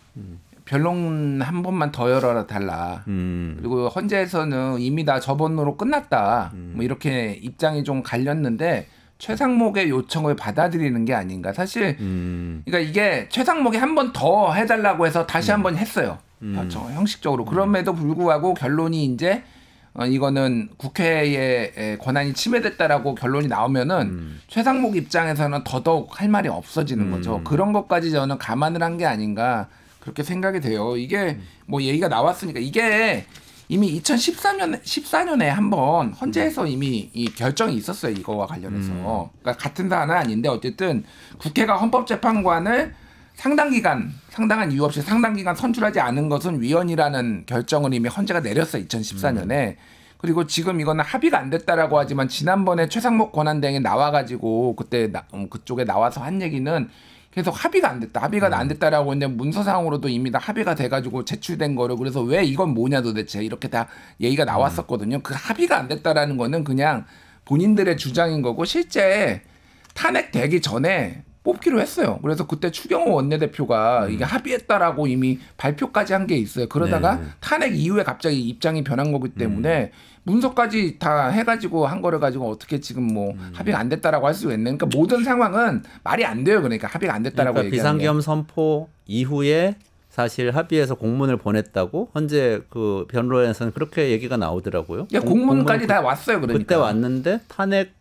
변론 한 번만 더 열어라 달라. 그리고 헌재에서는 이미 다 저번으로 끝났다. 뭐 이렇게 입장이 좀 갈렸는데 최상목의 요청을 받아들이는 게 아닌가. 사실 그러니까 이게 최상목이 한 번 더 해달라고 해서 다시 한 번 했어요. 형식적으로. 그럼에도 불구하고 결론이 이제 이거는 국회의 권한이 침해됐다라고 결론이 나오면은 최상목 입장에서는 더더욱 할 말이 없어지는 거죠. 그런 것까지 저는 감안을 한 게 아닌가 그렇게 생각이 돼요. 이게 뭐 얘기가 나왔으니까 이게 이미 2014년에 한번 헌재에서 이미 이 결정이 있었어요. 이거와 관련해서. 그러니까 같은 사안은 아닌데 어쨌든 국회가 헌법재판관을 상당한 이유 없이 상당 기간 선출하지 않은 것은 위헌이라는 결정을 이미 헌재가 내렸어요. 2014년에. 그리고 지금 이거는 합의가 안 됐다라고 하지만 지난번에 최상목 권한대행이 나와가지고 그때 그쪽에 나와서 한 얘기는 계속 합의가 안 됐다. 합의가 안 됐다라고 했는데 문서상으로도 이미 다 합의가 돼가지고 제출된 거를 그래서 왜 이건 뭐냐 도대체 이렇게 다 얘기가 나왔었거든요. 그 합의가 안 됐다라는 거는 그냥 본인들의 주장인 거고 실제 탄핵되기 전에 뽑기로 했어요. 그래서 그때 추경호 원내대표가 이게 합의했다라고 이미 발표까지 한 게 있어요. 그러다가 네. 탄핵 이후에 갑자기 입장이 변한 거기 때문에 문서까지 다 해가지고 한 거를 가지고 어떻게 지금 뭐 합의가 안 됐다라고 할 수가 있는. 그러니까 모든 상황은 말이 안 돼요. 그러니까 합의가 안 됐다라고 그러니까 얘기하는 비상계엄 선포 이후에 사실 합의해서 공문을 보냈다고 헌재 그 변론에서는 그렇게 얘기가 나오더라고요. 공문까지 다 왔어요. 그러니까 그때 왔는데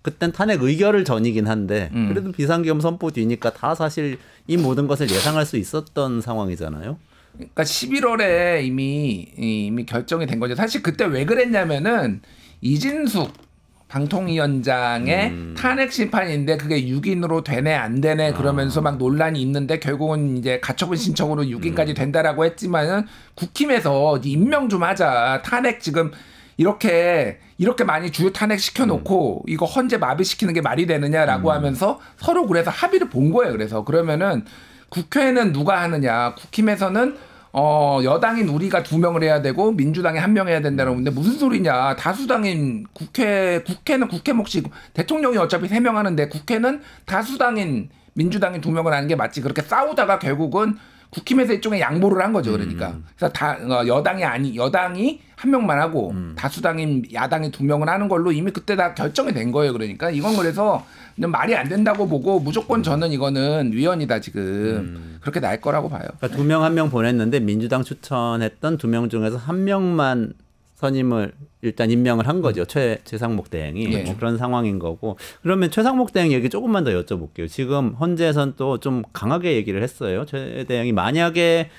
그땐 탄핵 의결을 전이긴 한데 그래도 비상계엄 선포 뒤니까 다 사실 이 모든 것을 예상할 수 있었던 상황이잖아요. 그러니까 11월에 이미 결정이 된 거죠. 사실 그때 왜 그랬냐면은 이진숙 방통위원장의 탄핵 심판인데 그게 6인으로 되네 안 되네 그러면서 막 논란이 있는데 결국은 이제 가처분 신청으로 6인까지 된다라고 했지만은 국힘에서 임명 좀 하자. 탄핵 지금 이렇게 많이 주요 탄핵 시켜놓고 이거 헌재 마비시키는 게 말이 되느냐라고 하면서 서로 그래서 합의를 본 거예요. 그래서 그러면은 국회는 누가 하느냐. 국힘에서는 여당인 우리가 2명을 해야 되고 민주당이 1명 해야 된다는 건데 무슨 소리냐. 다수당인 국회는 국회 몫이 대통령이 어차피 3명 하는데 국회는 다수당인 민주당이 2명을 하는 게 맞지. 그렇게 싸우다가 결국은 국힘에서 일종의 양보를 한 거죠. 그러니까. 그래서 여당이 1명만 하고 다수당인 야당이 2명을 하는 걸로 이미 그때 다 결정이 된 거예요. 그러니까 이건 그래서 말이 안 된다고 보고 무조건 저는 이거는 위헌이다 지금. 그렇게 날 거라고 봐요. 그러니까 2명 1명 보냈는데 민주당 추천했던 2명 중에서 1명만 선임을 일단 임명을 한 거죠. 최상목 대행이. 예. 그런 상황인 거고. 그러면 최상목 대행 얘기 조금만 더 여쭤볼게요. 지금 헌재에서는 또 좀 강하게 얘기를 했어요. 최 대행이 만약에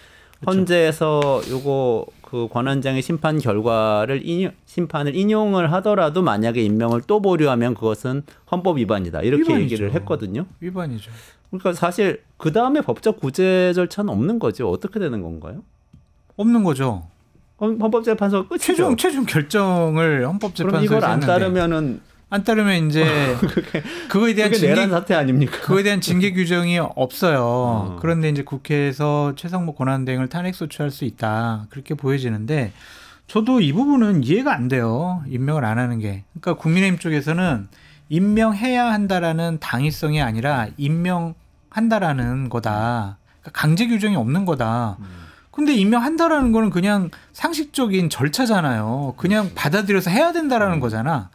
헌재에서 요거 그 권한쟁의 심판 결과를 심판을 인용을 하더라도 만약에 임명을 또 보류하면 그것은 헌법 위반이다. 이렇게 위반이죠. 얘기를 했거든요. 위반이죠. 그러니까 사실 그 다음에 법적 구제 절차는 없는 거죠. 어떻게 되는 건가요? 없는 거죠. 헌법재판소가 끝이죠. 최종 결정을 헌법재판소에서 그럼 이걸 안 했는데 따르면 이제 그거에 대한 내란 사태 아닙니까? 그거에 대한 징계 규정이 없어요. 그런데 이제 국회에서 최상목 권한대행을 탄핵 소추할 수 있다. 그렇게 보여지는데 저도 이 부분은 이해가 안 돼요. 임명을 안 하는 게. 그러니까 국민의힘 쪽에서는 임명해야 한다라는 당위성이 아니라 임명한다라는 거다. 그러니까 강제 규정이 없는 거다. 근데 임명한다라는 거는 그냥 상식적인 절차잖아요. 그냥 받아들여서 해야 된다라는 거잖아.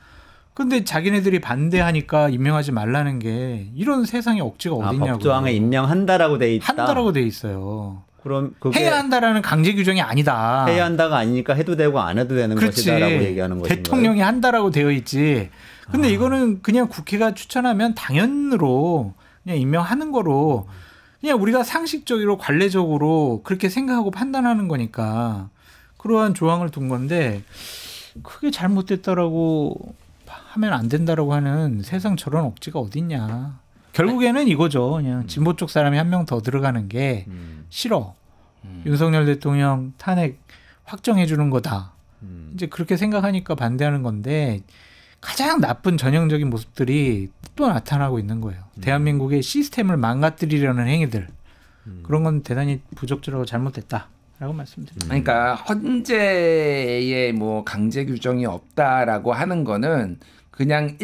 근데 자기네들이 반대하니까 임명하지 말라는 게 이런 세상에 억지가 어딨냐고. 법조항에 임명한다라고 돼 있다. 한다라고 돼 있어요. 그럼 그게 해야 한다라는 강제 규정이 아니다. 해야 한다가 아니니까 해도 되고 안 해도 되는 것이다라고 얘기하는 거죠. 대통령이 한다라고 되어 있지. 근데 이거는 그냥 국회가 추천하면 당연으로 그냥 임명하는 거로 그냥 우리가 상식적으로 관례적으로 그렇게 생각하고 판단하는 거니까 그러한 조항을 둔 건데 크게 잘못됐다라고 하면 안 된다라고 하는 세상 저런 억지가 어딨냐. 결국에는 이거죠. 그냥 진보 쪽 사람이 한 명 더 들어가는 게 싫어. 윤석열 대통령 탄핵 확정해 주는 거다. 이제 그렇게 생각하니까 반대하는 건데 가장 나쁜 전형적인 모습들이 또 나타나고 있는 거예요. 대한민국의 시스템을 망가뜨리려는 행위들. 그런 건 대단히 부적절하고 잘못됐다라고 말씀드립니다. 그러니까 헌재에 뭐 강제 규정이 없다라고 하는 거는 그냥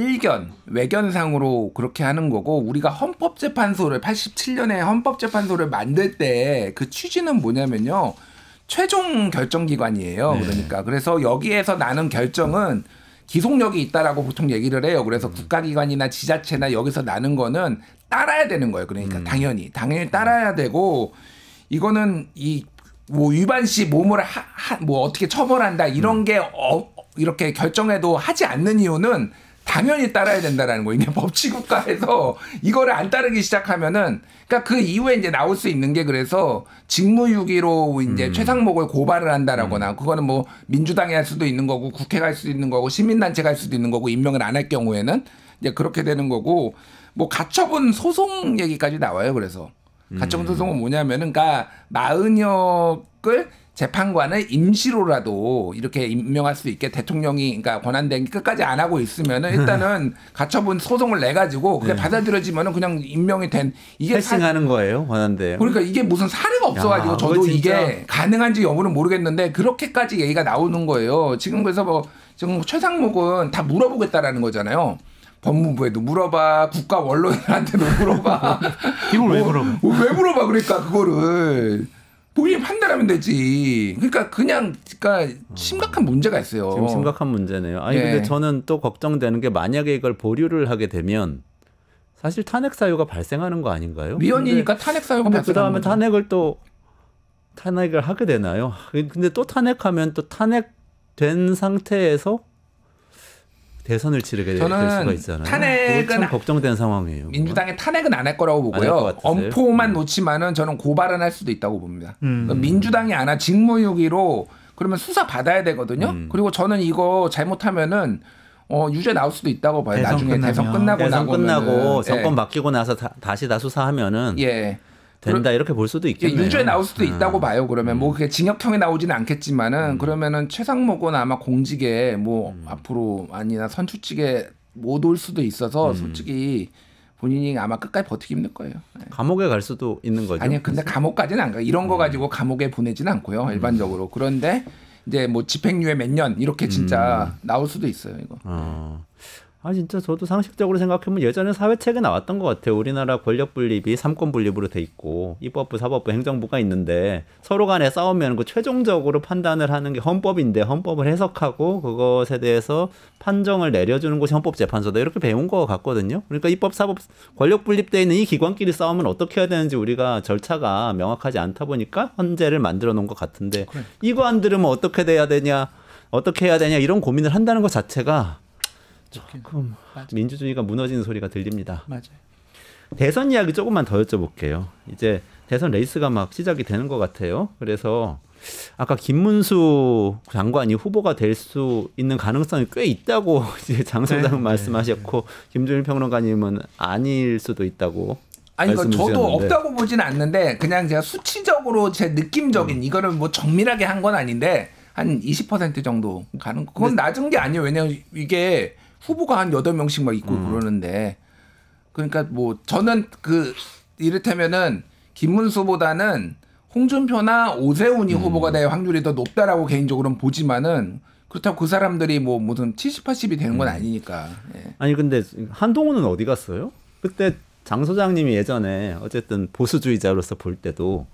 외견상으로 그렇게 하는 거고 우리가 헌법재판소를 87년에 헌법재판소를 만들 때 그 취지는 뭐냐면요. 최종 결정기관이에요. 네. 그러니까 그래서 여기에서 나는 결정은 기속력이 있다라고 보통 얘기를 해요. 그래서 국가기관이나 지자체나 여기서 나는 거는 따라야 되는 거예요. 그러니까 당연히 따라야 되고 이거는 뭐 위반 시 뭐를 뭐 어떻게 처벌한다 이런 게 이렇게 결정해도 하지 않는 이유는 당연히 따라야 된다라는 거예요. 이게 법치국가에서 이거를 안 따르기 시작하면은 그러니까 그 이후에 이제 나올 수 있는 게 그래서 직무유기로 이제 최상목을 고발을 한다라거나 그거는 뭐 민주당이 할 수도 있는 거고 국회가 할 수도 있는 거고 시민단체가 할 수도 있는 거고 임명을 안 할 경우에는 이제 그렇게 되는 거고 뭐 가처분 소송 얘기까지 나와요. 그래서 가처분 소송은 뭐냐면은 그러니까 마은혁을 재판관을 임시로라도 이렇게 임명할 수 있게 대통령이 그러니까 권한대행 끝까지 안 하고 있으면은 일단은 가처분 소송을 내 가지고 그게 받아들여지면은 그냥 임명이 된 이게 패싱하는 거예요, 권한대행. 그러니까 이게 무슨 사례가 없어가지고 저도 진짜... 이게 가능한지 여부는 모르겠는데 그렇게까지 얘기가 나오는 거예요. 지금 그래서 뭐 지금 최상목은 다 물어보겠다라는 거잖아요. 법무부에도 물어봐, 국가 원로들한테도 물어봐. 이걸 왜 물어봐? 왜 물어봐? 그러니까 그거를 본인이 판단하면 되지. 그러니까 심각한 문제가 있어요. 지금 심각한 문제네요. 아니 근데 저는 또 걱정되는 게 만약에 이걸 보류를 하게 되면 사실 탄핵 사유가 발생하는 거 아닌가요? 위헌이니까 탄핵 사유가 발생하는 거죠. 탄핵을 하게 되나요? 근데 또 탄핵하면 또 탄핵된 상태에서 대선을 치르게 될 수가 있잖아요. 탄핵은 참 걱정된 상황이에요. 민주당의 탄핵은 안 할 거라고 보고요. 엄포만 놓치면은 저는 고발은 할 수도 있다고 봅니다. 그러니까 민주당이 안 하 직무유기로 그러면 수사 받아야 되거든요. 그리고 저는 이거 잘못하면은 유죄 나올 수도 있다고 봐요. 나중에 대선 끝나고 정권 바뀌고 나서 다시 다 수사하면은 된다 이렇게 볼 수도 있겠네요. 유죄 나올 수도 있다고 봐요. 그러면 뭐 그게 징역형이 나오지는 않겠지만은 그러면은 최상목은 아마 공직에 뭐 앞으로 아니나 선출직에 못 올 수도 있어서 솔직히 본인이 아마 끝까지 버티기 힘들 거예요. 감옥에 갈 수도 있는 거죠. 아니요, 근데 감옥까지는 안 가요. 이런 거 가지고 감옥에 보내지는 않고요. 일반적으로. 그런데 이제 뭐 집행유예 몇 년 이렇게 진짜 나올 수도 있어요. 이거. 진짜 저도 상식적으로 생각하면 예전에 사회책에 나왔던 것 같아요. 우리나라 권력 분립이 3권 분립으로 돼 있고 입법부, 사법부, 행정부가 있는데 서로 간에 싸우면 그 최종적으로 판단을 하는 게 헌법인데 헌법을 해석하고 그것에 대해서 판정을 내려주는 곳이 헌법재판소다. 이렇게 배운 것 같거든요. 그러니까 입법, 사법, 권력 분립되어 있는 이 기관끼리 싸우면 어떻게 해야 되는지 우리가 절차가 명확하지 않다 보니까 헌재를 만들어 놓은 것 같은데 이거 안 들으면 어떻게 돼야 되냐, 어떻게 해야 되냐 이런 고민을 한다는 것 자체가 조금 민주주의가 무너지는 소리가 들립니다. 맞아요. 대선 이야기 조금만 더 여쭤볼게요. 이제 대선 레이스가 막 시작이 되는 것 같아요. 그래서 아까 김문수 장관이 후보가 될 수 있는 가능성이 꽤 있다고 이제 장 소장은 말씀하셨고 김준일 평론가님은 아닐 수도 있다고. 아니 이거 저도 없다고 보지는 않는데 그냥 제가 수치적으로 제 느낌적인 이거를 뭐 정밀하게 한 건 아닌데 한 20% 정도 가는 거. 그건 낮은 게 아니에요. 왜냐면 이게 후보가 한 8명씩 막 있고 그러는데 그러니까 뭐 저는 이를테면은 김문수보다는 홍준표나 오세훈이 후보가 될 확률이 더 높다라고 개인적으로는 보지만은 그렇다고 그 사람들이 뭐 무슨 70, 80이 되는 건 아니니까. 아니 근데 한동훈은 어디 갔어요? 그때 장 소장님이 예전에 어쨌든 보수주의자로서 볼 때도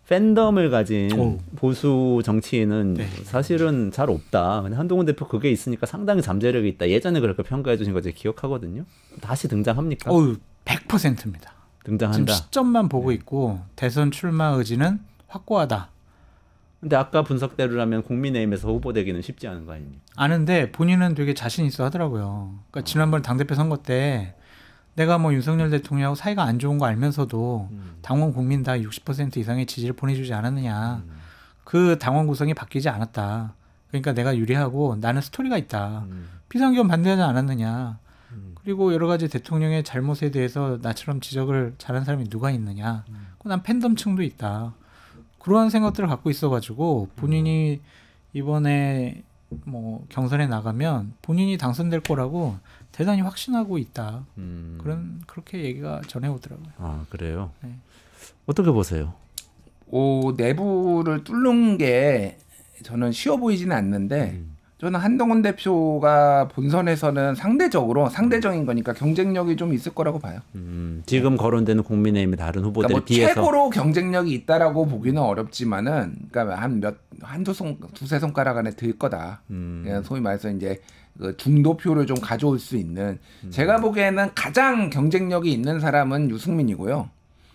팬덤을 가진 보수 정치인은 사실은 잘 없다. 근데 한동훈 대표 그게 있으니까 상당히 잠재력이 있다. 예전에 그렇게 평가해 주신 거 제가 기억하거든요. 다시 등장합니까? 100%입니다. 등장한다. 지금 시점만 보고 있고 대선 출마 의지는 확고하다. 근데 아까 분석대로라면 국민의힘에서 후보되기는 쉽지 않은 거 아닙니까? 아는데 본인은 되게 자신 있어 하더라고요. 그러니까 지난번 당대표 선거 때 내가 뭐 윤석열 대통령하고 사이가 안 좋은 거 알면서도 당원 국민 다 60% 이상의 지지를 보내주지 않았느냐. 그 당원 구성이 바뀌지 않았다. 그러니까 내가 유리하고 나는 스토리가 있다. 비상경 반대하지 않았느냐. 그리고 여러 가지 대통령의 잘못에 대해서 나처럼 지적을 잘한 사람이 누가 있느냐. 난 팬덤층도 있다. 그러한 생각들을 갖고 있어가지고 본인이 이번에 뭐 경선에 나가면 본인이 당선될 거라고 대단히 확신하고 있다. 그렇게 얘기가 전해오더라고요. 아 그래요? 네. 어떻게 보세요? 내부를 뚫는 게 저는 쉬워 보이지는 않는데 저는 한동훈 대표가 본선에서는 상대적인 거니까 경쟁력이 좀 있을 거라고 봐요. 지금 거론되는 국민의힘의 다른 후보들에 그러니까 뭐 비해서 최고로 경쟁력이 있다라고 보기는 어렵지만은 그러니까 두세 손가락 안에 들 거다. 소위 말해서 이제 그 중도표를 좀 가져올 수 있는 제가 보기에는 가장 경쟁력이 있는 사람은 유승민이고요.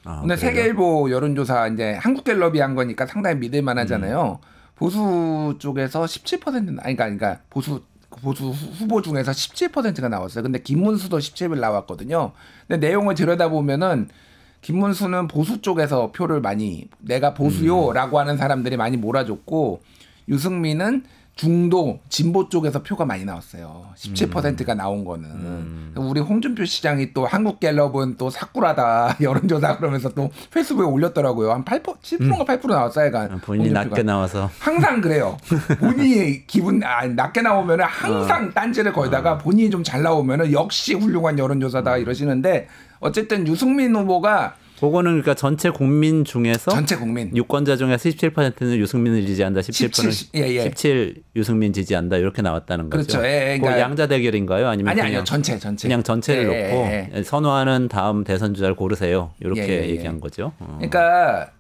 근데 세계일보 여론조사 이제 한국갤럽이 한 거니까 상당히 믿을 만하잖아요. 보수 쪽에서 17% 그러니까 보수 후보 중에서 17%가 나왔어요. 근데 김문수도 17을 나왔거든요. 근데 내용을 들여다보면은 김문수는 보수 쪽에서 표를 많이 내가 보수요라고 하는 사람들이 많이 몰아줬고 유승민은 중도 진보 쪽에서 표가 많이 나왔어요. 17%가 나온 거는. 우리 홍준표 시장이 또 한국갤럽은 또 사꾸라다 여론조사 그러면서 또 페이스북에 올렸더라고요. 한 7%가 8% 나왔어요. 본인이 낮게 나와서 항상 그래요. 본인이 낮게 나오면은 항상 딴지를 걸다가 본인이 좀 잘 나오면은 역시 훌륭한 여론조사다 이러시는데 어쨌든 유승민 후보가 그거는 그러니까 전체 국민 중에서 전체 국민 유권자 중에서 17%는 유승민을 지지한다. 17%는 17 유승민 지지한다. 이렇게 나왔다는 거죠. 그렇죠. 그러니까 양자 대결인가요? 아니면 아니요. 전체. 그냥 전체를 놓고 선호하는 다음 대선 주자를 고르세요. 이렇게 얘기한 거죠. 그러니까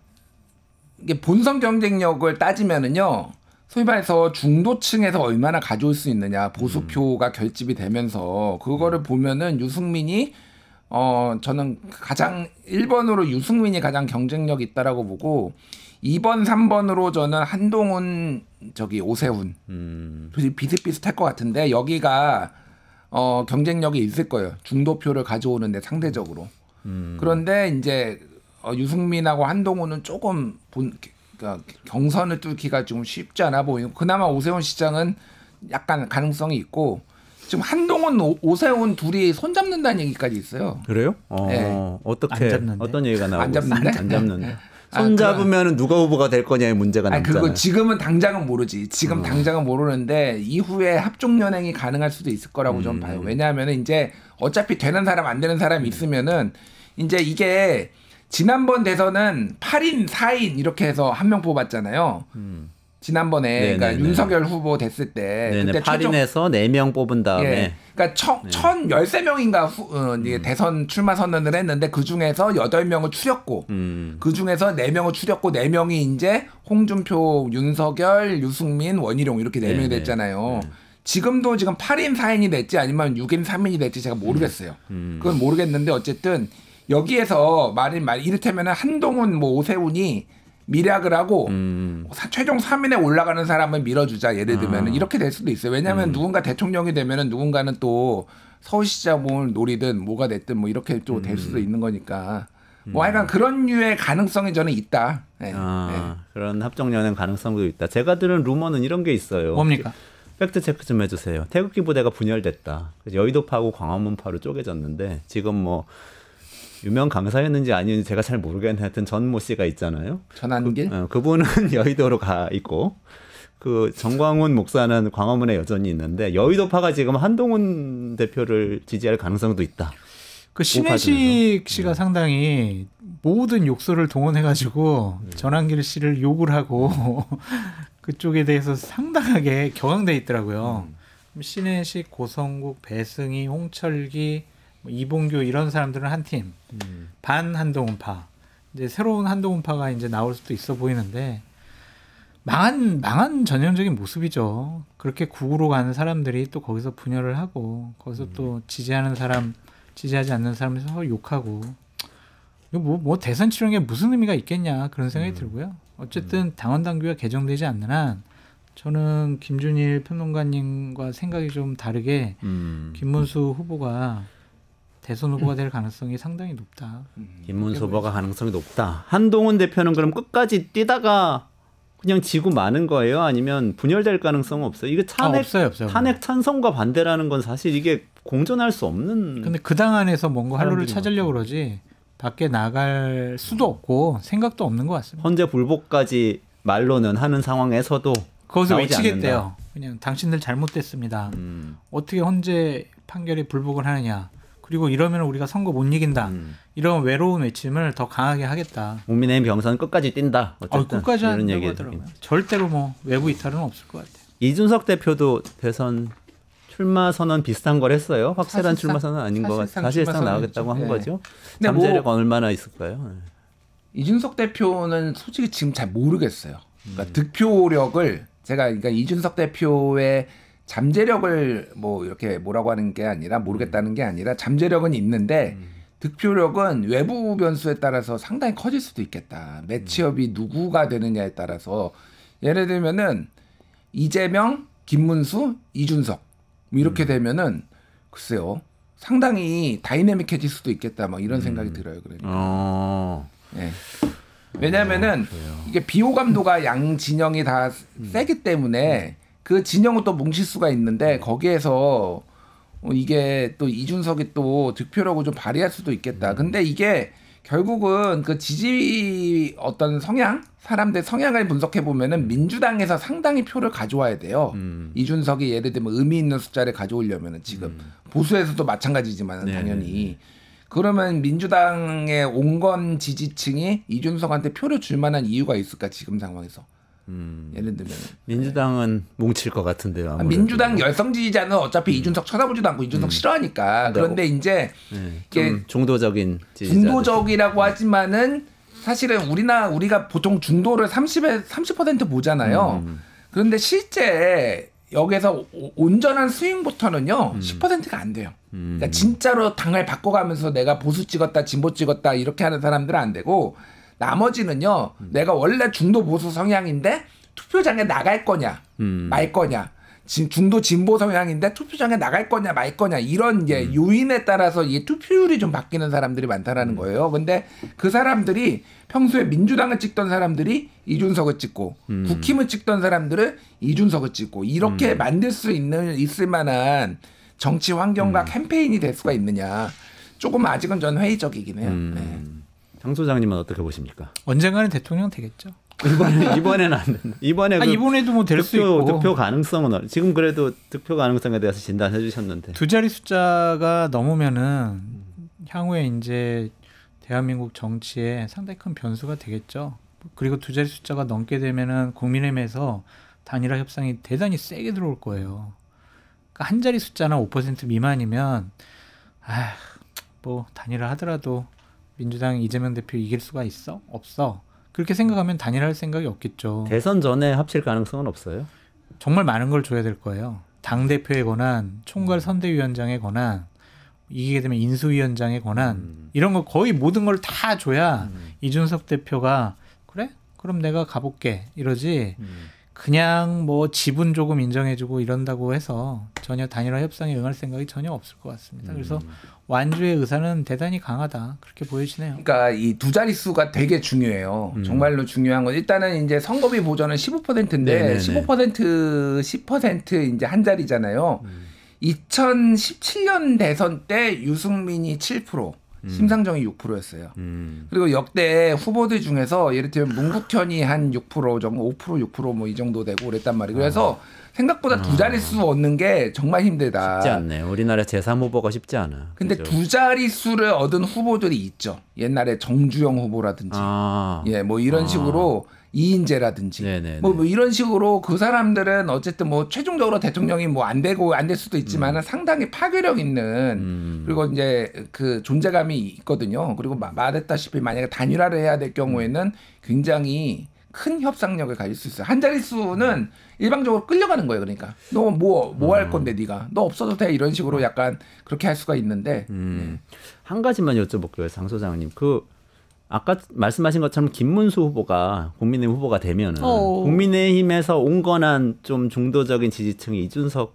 이게 본선 경쟁력을 따지면은요. 소위 말해서 중도층에서 얼마나 가져올 수 있느냐. 보수표가 결집이 되면서 그거를 보면은 유승민이 저는 가장 1번으로 유승민이 가장 경쟁력 있다라고 보고 2번, 3번으로 저는 한동훈 오세훈 비슷비슷할 것 같은데 여기가 경쟁력이 있을 거예요. 중도표를 가져오는데 상대적으로. 그런데 이제 유승민하고 한동훈은 조금 그러니까 경선을 뚫기가 좀 쉽지 않아 보이고 그나마 오세훈 시장은 약간 가능성이 있고 지금 한동훈, 오세훈 둘이 손잡는다는 얘기까지 있어요. 그래요? 안 어떻게 잡는데? 어떤 얘기가 나오고 안 잡는데? 안 잡는데. 손잡으면 누가 후보가 될 거냐의 문제가 남잖아요. 그거 지금은 당장은 모르지. 지금 당장은 모르는데 이후에 합종 연행이 가능할 수도 있을 거라고 좀 봐요. 왜냐하면 이제 어차피 되는 사람 안 되는 사람 있으면은 이제 이게 지난번 대선은 8인, 4인 이렇게 해서 한 명 뽑았잖아요. 지난번에 그러니까 윤석열 후보 됐을 때 그때 8인에서 4명 뽑은 다음에 그러니까 1,013명인가 대선 출마 선언을 했는데 그중에서 8명을 추렸고 그중에서 4명을 추렸고 4명이 이제 홍준표, 윤석열, 유승민, 원희룡 이렇게 4명이 됐잖아요. 지금도 지금 8인, 4인이 됐지 아니면 6인, 3인이 됐지 제가 모르겠어요. 그건 모르겠는데 어쨌든 여기에서 이를테면 한동훈 오세훈이 미략을 하고 최종 3인에 올라가는 사람을 밀어주자 예를 들면 이렇게 될 수도 있어요. 왜냐하면 누군가 대통령이 되면은 누군가는 또 서울시장을 노리든 뭐가 됐든 뭐 이렇게 또 될 수도 있는 거니까 하여간 그런 류의 가능성이 저는 있다. 그런 합종연행 가능성도 있다. 제가 들은 루머는 이런 게 있어요. 뭡니까? 팩트 체크 좀 해주세요. 태극기 부대가 분열됐다. 여의도파고 광화문파로 쪼개졌는데 지금 뭐 유명 강사였는지 아니는지 제가 잘 모르겠는데 하여튼 전모 씨가 있잖아요. 전한길? 그분은 여의도로 가 있고 그 정광훈 목사는 광화문에 여전히 있는데 여의도파가 지금 한동훈 대표를 지지할 가능성도 있다. 그 신혜식 씨가 상당히 모든 욕설을 동원해가지고 전한길 씨를 욕을 하고 그쪽에 대해서 상당하게 격앙돼 있더라고요. 신혜식, 고성국, 배승희, 홍철기 이봉규 이런 사람들은 한 팀, 반 한동훈파. 이제 새로운 한동훈파가 이제 나올 수도 있어 보이는데 망한 전형적인 모습이죠. 그렇게 국으로 가는 사람들이 또 거기서 분열을 하고 거기서 또 지지하는 사람, 지지하지 않는 사람을 서로 욕하고 이거 뭐 대선 치르는 게 무슨 의미가 있겠냐 그런 생각이 들고요. 어쨌든 당원 당규가 개정되지 않는 한 저는 김준일 평론가님과 생각이 좀 다르게 김문수 후보가 대선 후보가 될 가능성이 상당히 높다. 김문수 후보가 가능성이 높다. 한동훈 대표는 그럼 끝까지 뛰다가 그냥 지고 마는 거예요? 아니면 분열될 가능성은 없어요? 이게 없어요. 탄핵 찬성과 반대라는 건 사실 이게 공존할 수 없는. 근데 그 당 안에서 뭔가 활로를 찾으려고 그러지 밖에 나갈 수도 없고 생각도 없는 것 같습니다. 헌재 불복까지 말로는 하는 상황에서도 거기서 외치겠대요. 그냥 당신들 잘못됐습니다. 어떻게 헌재 판결에 불복을 하느냐. 그리고 이러면 우리가 선거 못 이긴다. 이런 외로운 외침을 더 강하게 하겠다. 국민의힘 경선 끝까지 뛴다. 어쨌든 끝까지 이런 얘기 하더라고요. 절대로 뭐 외부 이탈은 없을 것 같아요. 이준석 대표도 대선 출마 선언 비슷한 걸 했어요. 확실한 출마 선언 아닌 것 같아요. 사실상 나가겠다고 한 거죠. 잠재력 얼마나 있을까요? 이준석 대표는 솔직히 지금 잘 모르겠어요. 그러니까 득표력을 그러니까 이준석 대표의 잠재력을 뭐 이렇게 뭐라고 하는 게 아니라 모르겠다는 게 아니라 잠재력은 있는데 득표력은 외부 변수에 따라서 상당히 커질 수도 있겠다. 매치업이 누구가 되느냐에 따라서 예를 들면은 이재명, 김문수, 이준석 이렇게 되면은 글쎄요 상당히 다이내믹해질 수도 있겠다. 막 이런 생각이 들어요. 그러니까. 네. 왜냐하면은 이게 비호감도가 양 진영이 다 세기 때문에. 그 진영은 또 뭉칠 수가 있는데 거기에서 이게 또 이준석이 또 득표력을 좀 발휘할 수도 있겠다. 근데 이게 결국은 그 지지 어떤 성향, 사람들 성향을 분석해 보면은 민주당에서 상당히 표를 가져와야 돼요. 이준석이 예를 들면 의미 있는 숫자를 가져오려면은 지금 보수에서도 마찬가지지만 당연히 그러면 민주당의 온건 지지층이 이준석한테 표를 줄 만한 이유가 있을까 지금 상황에서? 예를 들면 민주당은 뭉칠 것 같은데요. 아무래도. 민주당 열성 지지자는 어차피 이준석 쳐다보지도 않고 이준석 싫어하니까. 그런데 이제 좀 중도적인 지지자들. 중도적이라고 하지만은 사실은 우리가 보통 중도를 30% 보잖아요. 그런데 실제 여기서 온전한 스윙부터는요 10%가 안 돼요. 그러니까 진짜로 당을 바꿔가면서 내가 보수 찍었다 진보 찍었다 이렇게 하는 사람들은 안 되고 나머지는요 내가 원래 중도 보수 성향인데 투표장에 나갈 거냐 말 거냐 중도 진보 성향인데 투표장에 나갈 거냐 말 거냐 이런 이제 요인에 따라서 이 투표율이 좀 바뀌는 사람들이 많다라는 거예요. 근데 그 사람들이 평소에 민주당을 찍던 사람들이 이준석을 찍고 국힘을 찍던 사람들은 이준석을 찍고 이렇게 만들 수 있을 만한 정치 환경과 캠페인이 될 수가 있느냐. 조금 아직은 전 회의적이긴 해요. 네. 장 소장님은 어떻게 보십니까? 언젠가는 대통령 되겠죠. 이번에는 안 된다. 이번에도 뭐 될 수 있고. 득표 가능성은 지금 그래도 득표 가능성에 대해서 진단해 주셨는데. 두 자리 숫자가 넘으면은 향후에 이제 대한민국 정치에 상당히 큰 변수가 되겠죠. 그리고 두 자리 숫자가 넘게 되면은 국민의힘에서 단일화 협상이 대단히 세게 들어올 거예요. 그러니까 한 자리 숫자나 5% 미만이면 뭐 단일화 하더라도 민주당 이재명 대표 이길 수가 있어? 없어. 그렇게 생각하면 단일화할 생각이 없겠죠. 대선 전에 합칠 가능성은 없어요? 정말 많은 걸 줘야 될 거예요. 당대표의 권한, 총괄 선대위원장의 권한, 이기게 되면 인수위원장의 권한 이런 거 거의 모든 걸 다 줘야 이준석 대표가 그래? 그럼 내가 가볼게 이러지 그냥 뭐 지분 조금 인정해주고 이런다고 해서 전혀 단일화 협상에 응할 생각이 전혀 없을 것 같습니다. 그래서 완주의 의사는 대단히 강하다 그렇게 보여지네요. 그러니까 이 두 자릿수가 되게 중요해요. 정말로 중요한 건 일단은 이제 선거비 보전은 15%인데 10% 이제 한 자리잖아요. 2017년 대선 때 유승민이 7%, 심상정이 6%였어요. 그리고 역대 후보들 중에서 예를 들면 문국현이 한 6% 정도, 5%, 6% 뭐 이 정도 되고 그랬단 말이에요. 그래서 생각보다 두 자릿수 얻는 게 정말 힘들다. 쉽지 않네요. 우리나라 제3후보가 쉽지 않아. 근데 그죠? 두 자릿수를 얻은 후보들이 있죠. 옛날에 정주영 후보라든지, 예, 뭐 이런 식으로 이인재라든지, 뭐 이런 식으로 그 사람들은 어쨌든 뭐 최종적으로 대통령이 뭐 안 되고 안 될 수도 있지만은 상당히 파괴력 있는 그리고 이제 그 존재감이 있거든요. 그리고 말했다시피 만약에 단일화를 해야 될 경우에는 굉장히 큰 협상력을 가질 수 있어요. 한 자릿수는 일방적으로 끌려가는 거예요. 그러니까 너 뭐 할 건데 네가 너 없어도 돼 이런 식으로 약간 그렇게 할 수가 있는데 한 가지만 여쭤볼게요, 장 소장님. 그 아까 말씀하신 것처럼 김문수 후보가 국민의힘 후보가 되면은 국민의힘에서 온건한 좀 중도적인 지지층이 이준석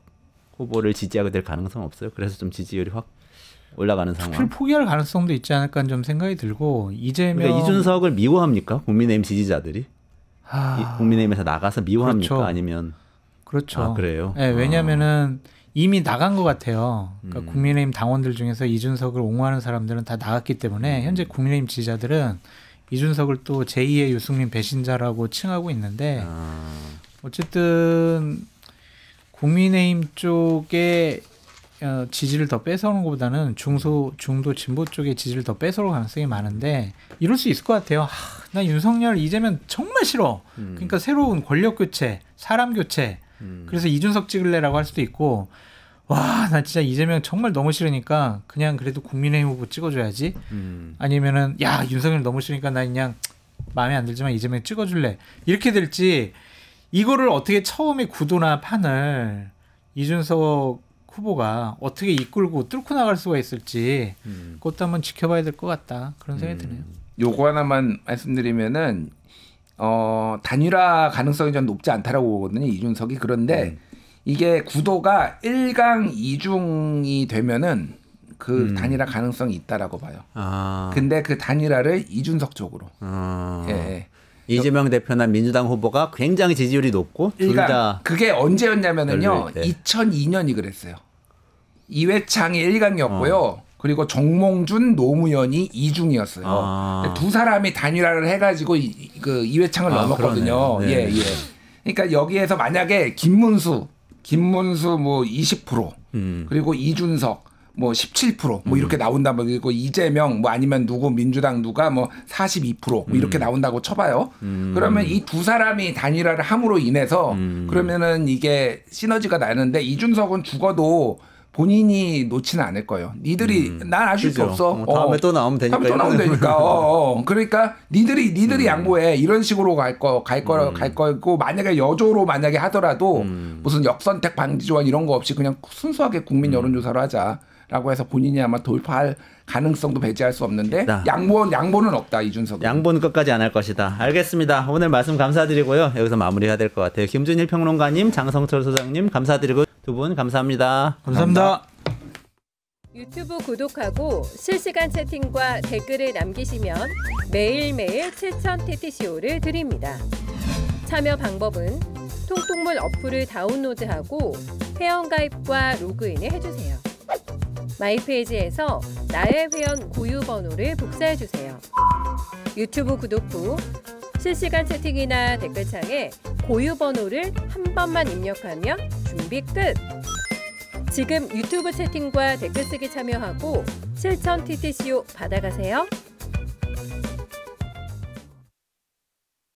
후보를 지지하게 될 가능성 없어요? 그래서 좀 지지율이 확 올라가는 상황. 투표를 포기할 가능성도 있지 않을까 좀 생각이 들고 이재명 그러니까 이준석을 미워합니까? 국민의힘 지지자들이? 국민의힘에서 나가서 미워합니까? 그렇죠. 아니면 그렇죠. 그래요? 네, 왜냐하면은 이미 나간 것 같아요. 그러니까 국민의힘 당원들 중에서 이준석을 옹호하는 사람들은 다 나갔기 때문에 현재 국민의힘 지지자들은 이준석을 또 제2의 유승민 배신자라고 칭하고 있는데 어쨌든 국민의힘 쪽에 지지를 더 뺏어오는 것보다는 중도 진보 쪽의 지지를 더 뺏어올 가능성이 많은데 이럴 수 있을 것 같아요. 나 윤석열 이재명 정말 싫어. 그러니까 새로운 권력 교체, 사람 교체. 그래서 이준석 찍을래라고 할 수도 있고 와, 나 진짜 이재명 정말 너무 싫으니까 그냥 그래도 국민의힘 후보 찍어줘야지. 아니면은 야, 윤석열 너무 싫으니까 나 그냥 마음에 안 들지만 이재명 찍어줄래. 이렇게 될지 이거를 어떻게 처음에 구도나 판을 이준석 후보가 어떻게 이끌고 뚫고 나갈 수가 있을지 그것도 한번 지켜봐야 될 것 같다. 그런 생각이 드네요. 요거 하나만 말씀드리면은 단일화 가능성이 좀 높지 않다라고 보거든요. 이준석이. 그런데 이게 구도가 1강 2중이 되면은 그 단일화 가능성이 있다라고 봐요. 근데 그 단일화를 이준석 쪽으로. 예. 이재명 대표나 민주당 후보가 굉장히 지지율이 높고 둘 다 그게 언제였냐면은요. 별로일 때. 2002년이 그랬어요. 이회창이 1강이었고요. 그리고 정몽준, 노무현이 2중이었어요. 두 사람이 단일화를 해가지고 그 이회창을 넘었거든요. 네. 예. 그러니까 여기에서 만약에 김문수 뭐 20%, 그리고 이준석 뭐 17% 뭐 이렇게 나온다면, 그리고 이재명 뭐 아니면 누구 민주당 누가 뭐 42% 뭐 이렇게 나온다고 쳐봐요. 그러면 이 두 사람이 단일화를 함으로 인해서 그러면은 이게 시너지가 나는데, 이준석은 죽어도 본인이 놓지는 않을 거예요. 니들이 난 아실 수 없어. 다음에 또 나오면 되니까. 다음에 또 나오면 되니까. 그러니까 니들이 양보해. 이런 식으로 갈 거고, 만약에 여조로 만약에 하더라도 무슨 역선택 방지 조항 이런 거 없이 그냥 순수하게 국민 여론조사로 하자라고 해서 본인이 아마 돌파할 가능성도 배제할 수 없는데, 양보는 없다, 이준석. 양보는 끝까지 안 할 것이다. 알겠습니다. 오늘 말씀 감사드리고요. 여기서 마무리해야 될 것 같아요. 김준일 평론가님, 장성철 소장님 감사드리고, 두 분 감사합니다. 감사합니다. 유튜브 구독하고 실시간 채팅과 댓글을 남기시면 매일매일 7,000TTCO를 드립니다. 참여 방법은 통통물 어플을 다운로드하고 회원가입과 로그인을 해주세요. 마이페이지에서 나의 회원 고유 번호를 복사해주세요. 유튜브 구독 후 실시간 채팅이나 댓글창에 고유 번호를 한 번만 입력하면 준비 끝! 지금 유튜브 채팅과 댓글 쓰기 참여하고 7,000TTCO 받아가세요.